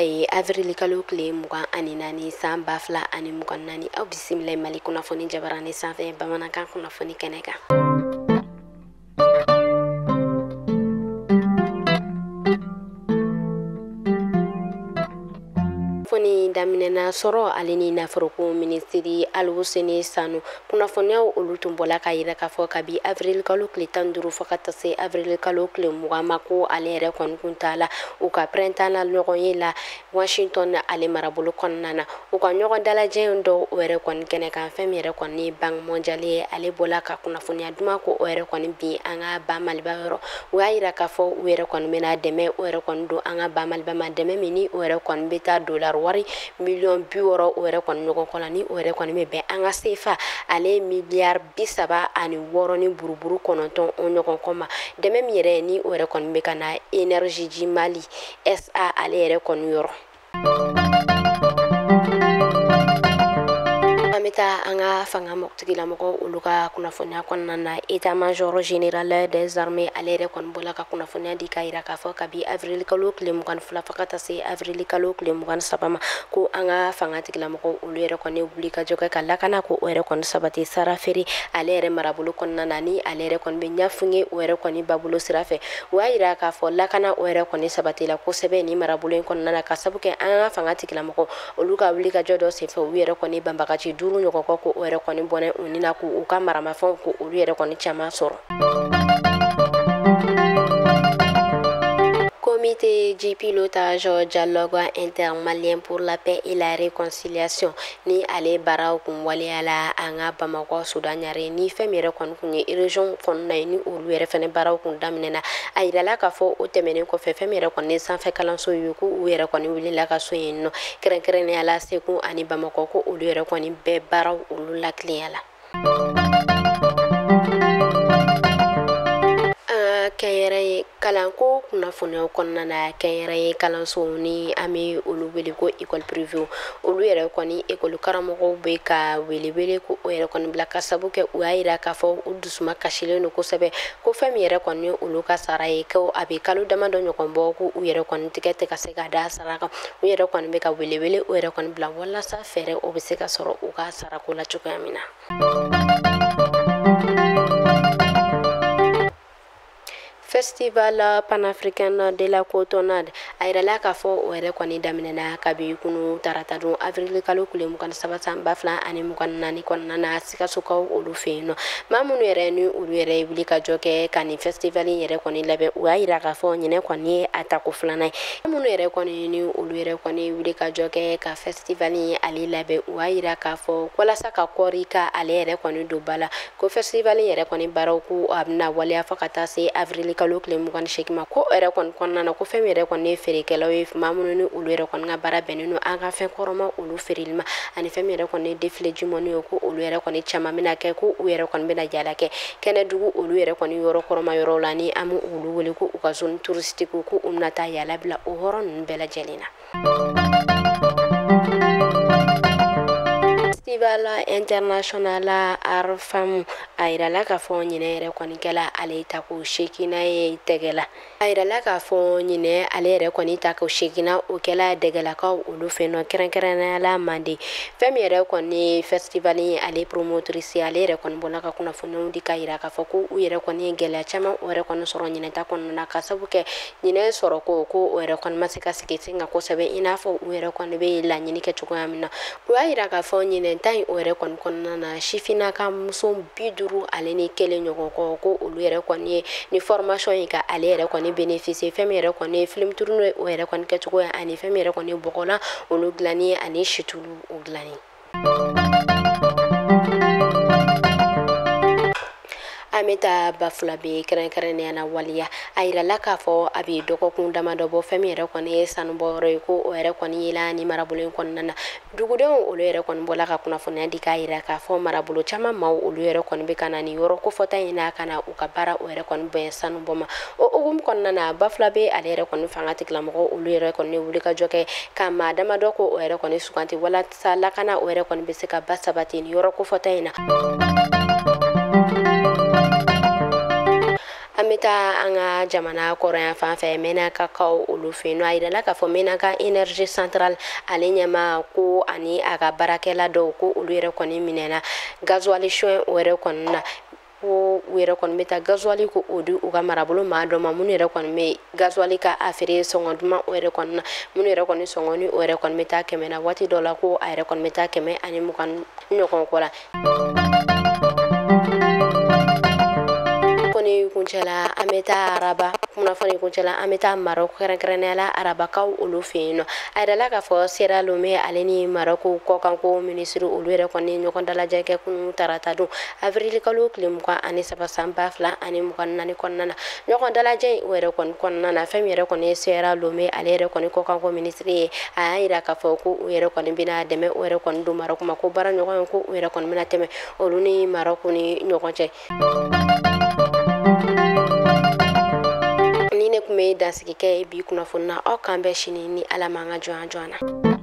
ye avril kalo tile 24 san 2024 aw bisimila Mali kunnafoni jabarani sanfɛ bamanankan kunnafoni kɛnɛ kan. Kunnafoni daminɛna sɔrɔ ale ni naforoko minisiri Alhuseni Sanu kunnafoniyaw olu tun bɔla ka yira k'a fɔ kabi avril kalo tile 15 fɔ ka taa se avril kalo tile 20 ma ko ale yɛrɛ kɔni kun t'a la u ka printemps la ɲɔgɔn ye la Washington ale marabolo kɔnɔna na u ka ɲɔgɔn dalajɛ dɔ o yɛrɛ kɔni kɛnɛ kan fɛn min yɛrɛ kɔni Banque mondiale ye ale bɔla ka kunnafoniya duman ko o yɛrɛ kɔni bi an ka ba Maliba yɔrɔ u y'a yira k'a fɔ u yɛrɛ kɔni bɛna dɛmɛ o yɛrɛ kɔni don an ka ba Maliba ma dɛmɛ min ni o yɛrɛ kɔni bɛ taa dollar wari miliyɔn 60 o yɛrɛ kɔni ɲɔgɔn kɔ la ni o yɛrɛ kɔni bɛ bɛn an ka CFA ale miliyari 36 ni buruburu 9 o ɲɔgɔn kɔ ma dɛmɛ min yɛrɛ ni o yɛrɛ kɔni bɛ ka na Énergie du Mali SA ale yɛrɛ kɔni yɔrɔ. An bɛ taa an ka fanga tigilamɔgɔw olu ka kunnafoniya kɔnɔna na état-major général des armées ale yɛrɛ kɔni bɔla ka kunnafoniya di k'a yira k'a fɔ kabi avril kalo tile 22 fɔ ka taa se avril kalo tile 23 ma ko an ka fanga tigilamɔgɔw olu yɛrɛ kɔni wuli ka jɔ kɛ ka lakana ko o yɛrɛ kɔni sabati sara feere ale yɛrɛ marabolo kɔnɔna na ni ale yɛrɛ kɔni bɛ ɲɛfun ye o yɛrɛ kɔni babolo sira fɛ o y'a yira k'a fɔ lakana o yɛrɛ kɔni sabatila kosɛbɛ ni marabolo in kɔnɔna na ka sabu kɛ an ka fanga tigilamɔgɔw olu ka wuli ka jɔ dɔ senfɛ u yɛrɛ kɔni banbagaci 5 ɲɔgɔn kɔ ko o yɛrɛ kɔni bɔnɛ u ni na ko u ka maramafɛnw ko olu yɛrɛ kɔni caman sɔrɔ. Comité du pilotage dialogue intermalien pour la paix et la réconciliation ni ale baaraw kun waleyala an ka Bamakɔ Sudan ɲare ni fɛn min yɛrɛ kɔni kun ye région kɔnɔna ye ni olu yɛrɛ fɛnɛ baaraw kun daminɛna a yirala k'a fɔ o tɛmɛnen kɔfɛ fɛn min yɛrɛ kɔni ye sanfɛ kalanso ye ko u yɛrɛ kɔni wulila ka so yen nɔ kɛrɛnkɛrɛnnenya la Segu ani Bamakɔ ko olu yɛrɛ kɔni bɛɛ baaraw olu latilenya la. Kɛnyɛrɛye kalanko kunnafoniyaw kɔnɔna na kɛnyɛrɛye kalansow ni an bɛ olu wele ko école privée olu yɛrɛ kɔni école karamɔgɔw bɛ ka welewele ko o yɛrɛ kɔni bila ka sabu kɛ u y'a yira k'a fɔ u dusuma kasilen don kosɛbɛ ko fɛn min yɛrɛ kɔni ye olu ka sara ye ko a bɛ kalo damadɔ ɲɔgɔn bɔ ko u yɛrɛ kɔni tigɛ tɛ ka se ka da sara kan u yɛrɛ kɔni bɛ ka welewele o yɛrɛ kɔni bila walasa fɛɛrɛ o bɛ se ka sɔrɔ u ka sarako la cogoya min na. Festival panafricain de la cotonnade a yirala k'a fɔ o yɛrɛ kɔni daminɛna kabi kunu tarata don avril kalo tile 23 san 2024 kɔnɔna na Sikasokaw olu fɛ yen nɔ maa minnu yɛrɛ ni olu yɛrɛ wuli ka jɔ kɛ ka nin festival yɛrɛ kɔni labɛn u y'a yira k'a fɔ ɲinɛ kɔni ye a tako filanan ye minnu yɛrɛ kɔni ni olu yɛrɛ kɔni wuli ka jɔ kɛ ka festival ale labɛn u y'a yira k'a fɔ walasa ka kɔri ka ale yɛrɛ kɔni don ba la ko festival yɛrɛ kɔni baaraw ko a bɛna waleya fɔ ka taa se avril kalo tile 28 ma ko yɛrɛ kɔni kɔnɔna na ko fɛn min yɛrɛ kɔni ye feerekɛlaw ye maa minnu ni olu yɛrɛ kɔni ka baara bɛnnen don an ka fɛn kɔrɔma olu feereli ma ani fɛn min yɛrɛ kɔni ye défilé jumɛnw ye ko olu yɛrɛ kɔni caman bɛna kɛ ko u yɛrɛ kɔni bɛna yala kɛ kɛnɛdugu olu yɛrɛ kɔni yɔrɔ kɔrɔma yɔrɔw la ni an bɛ olu wele ko u ka zone touristique ko u bɛna taa yala bila o yɔrɔ ninnu bɛɛ lajɛlen na. Festival international Arfam a yirala k'a fɔ ɲinɛ yɛrɛ kɔni kɛla ale ta ko sekina ye tɛgɛla a yirala k'a fɔ ɲinɛ ale yɛrɛ kɔni ta ko sekina o kɛla dɛgɛlakaw olu fɛ nɔ kɛrɛnkɛrɛnnenya la Mande fɛn min yɛrɛ kɔni festival ye ale promotrice ale yɛrɛ kɔni bɔla ka kunnafoniyaw di ka yira k'a fɔ ko u yɛrɛ kɔni ye gɛlɛya caman o yɛrɛ kɔni sɔrɔ ɲinɛ ta kɔnɔna na ka sabu kɛ ɲinɛ sɔrɔ ko o yɛrɛ kɔni ma se ka sigi sen kan kosɛbɛ i n'a fɔ u yɛrɛ kɔni bɛ laɲini kɛ cogoya min na u y'a yira k'a fɔ ɲinɛ ta in o yɛrɛ kɔni kɔnɔna na sifinnaka muso 50 ale ni kelen ɲɔgɔn kɔ ko olu yɛrɛ kɔni ye ni formation ye ka ale yɛrɛ kɔni bénéficier fɛn min yɛrɛ kɔni ye film tourné o yɛrɛ kɔni kɛcogo ani fɛn min yɛrɛ kɔni bɔgɔlan olu dilanni ani situlu o dilanni. An bɛ taa Bafula bɛ kɛrɛnkɛrɛnnenya na waliya a yirala k'a fɔ a bɛ dɔgɔkun damadɔ bɔ fɛn min yɛrɛ kɔni ye sanubɔyɔrɔ ye ko o yɛrɛ kɔni yela ni marabolo in kɔnɔna na dugudenw olu yɛrɛ kɔni bɔla ka kunnafoniya di k'a yira k'a fɔ marabolo caman maaw olu yɛrɛ kɔni bɛ ka na nin yɔrɔ kofɔta in na ka na u ka baara o yɛrɛ kɔni bɛn sanubɔ ma o hukumu kɔnɔna na Bafula bɛ ale yɛrɛ kɔni fanga tigilamɔgɔw olu yɛrɛ kɔni wuli ka jɔ kɛ ka maa damadɔ ko o yɛrɛ kɔni suganti walasa lakana o yɛrɛ kɔni bɛ se ka ba sabati nin yɔrɔ kofɔta in na. An me taa an ka jamana kɔrɔyan fan fɛ Menaka kaw olu fɛ yen nɔ a yirala k'a fɔ Menaka Energy Central ale ɲɛma ko ani a ka baarakɛla dɔw ko olu yɛrɛ kɔni minɛna gasoil suɲɛ o yɛrɛ kɔni na ko u yɛrɛ kɔni bɛ taa gasoil ko o di u ka marabolo maa dɔ ma minnu yɛrɛ kɔni bɛ gasoil ka a feere sɔngɔ duman o yɛrɛ kɔni na minnu yɛrɛ kɔni sɔngɔ ni o yɛrɛ kɔni bɛ taa 100 na waati dɔ la ko a yɛrɛ kɔni bɛ taa 120 ɲɔgɔn kɔ la. Kunnafoni kuncɛla an bɛ taa araba kunnafoni kuncɛla an bɛ taa Maroc kɛrɛnkɛrɛnnenya la arabakaw olu fɛ yen nɔ a yirala k'a fɔ Sierra Leone ale ni Maroc kɔkanko minisiri olu yɛrɛ kɔni ɲɔgɔn dalajɛ kɛ kunun tarata don avril kalo tile 23 san 2024 kɔnɔna na ɲɔgɔn dalajɛ o yɛrɛ kɔni kɔnɔna na fɛn min yɛrɛ kɔni ye Sierra Leone ale yɛrɛ kɔni kɔkanko minisiri ye a y'a yira k'a fɔ ko u yɛrɛ kɔni bɛna dɛmɛ o yɛrɛ kɔni don Maroc ma ko baara ɲɔgɔn ye ko u yɛrɛ kɔni bɛna tɛmɛ olu ni Maroc ni ɲɔgɔn cɛ. Ni ne kun bɛ dansigi kɛ bi kunnafoni na aw kan bɛ sini ni Ala ma an ka jɔn na.